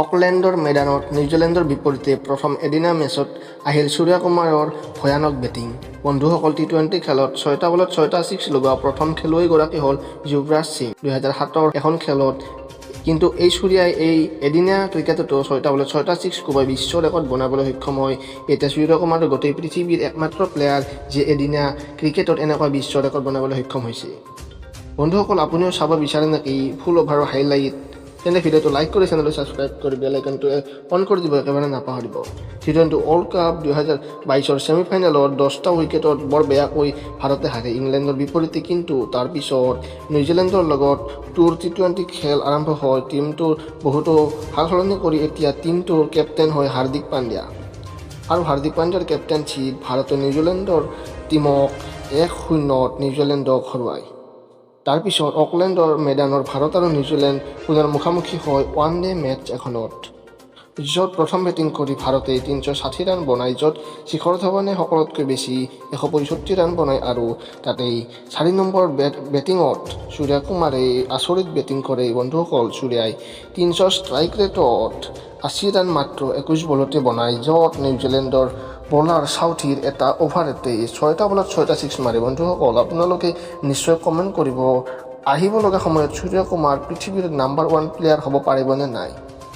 অকলেণ্ডৰ মেদানত নিউজিলেণ্ডৰ বিপৰীতে প্ৰথম এদিনীয়া মেচত আহিল সূৰ্য কুমাৰৰ ভয়ানক বেটিং। বন্ধুসকল, টি-20 খেলত 6টা বলত 6টা ছিক্স লগোৱা প্ৰথম খেলুৱৈগৰাকী হ'ল যুৱৰাজ সিং 2007ৰ এখন খেলত। কিন্তু এই সূৰ্যাই এই এদিনীয়া ক্ৰিকেটতো 6টা বলত 6টা ছিক্স কোবাই বিশ্ব ৰেকৰ্ড বনাবলৈ সক্ষম হয়। এতিয়া সূৰ্য কুমাৰ গোটেই পৃথিৱীৰ একমাত্ৰ প্লেয়াৰ যিয়ে এদিনীয়া ক্ৰিকেটত এনেকুৱা বিশ্ব ৰেকৰ্ড বনাবলৈ সক্ষম হৈছে। বন্ধুসকল, আপুনিও চাব বিচাৰে নেকি ফুল অভাৰৰ হাইলাইট? তেন্তে ভিডিঅ'টো লাইক কৰি চেনেলটো ছাবস্ক্ৰাইব কৰি বেল আইকনটো অন কৰি দিব, একেবাৰে নাপাহৰিব। টি-20 ৱৰ্ল্ড কাপ 2022ৰ ছেমিফাইনেলত 10টা উইকেটত বৰ বেয়াকৈ ভাৰতে হাৰে ইংলেণ্ডৰ বিপৰীতে। কিন্তু তাৰ পিছত নিউজিলেণ্ডৰ লগত টি-20 খেল আৰম্ভ হয়। টীমটোৰ বহুতো সালসলনি কৰি এতিয়া টীমটোৰ কেপ্টেইন হয় হাৰ্দিক পাণ্ডিয়া। আৰু হাৰ্দিক পাণ্ডিয়াৰ কেপ্টেইনশ্বিপ ভাৰতে নিউজিলেণ্ডৰ টীমক 1-0 নিউজিলেণ্ডক হৰুৱায়। তাৰ পিছত অকলেণ্ডৰ মেদানৰ ভাৰত আৰু নিউজিলেণ্ড পুনৰ মুখামুখি হয় ওৱান ডে মেটচ এখনত, য'ত প্ৰথম বেটিং কৰি ভাৰতে 360 ৰান বনায়, য'ত শিখৰ ধাৱনে সকলোতকৈ বেছি 165 ৰান বনায়। আৰু তাতেই 4 নম্বৰ বেটিঙত সূৰ্য কুমাৰে আচৰিত বেটিং কৰে। বন্ধুসকল, সূৰ্যাই 300 ষ্ট্ৰাইক ৰেটত 80 ৰান মাত্ৰ 21 বলতে বনায়, য'ত নিউজিলেণ্ডৰ বলাৰ চাউথীৰ এটা অভাৰতে 6টা বলত 6টা ছিক্স মাৰে। বন্ধুসকল, আপোনালোকে নিশ্চয় কমেণ্ট কৰিব, আহিব লগা সময়ত সূৰ্য কুমাৰ পৃথিৱীৰ নাম্বাৰ 1 প্লেয়াৰ হ'ব পাৰিবনে নাই।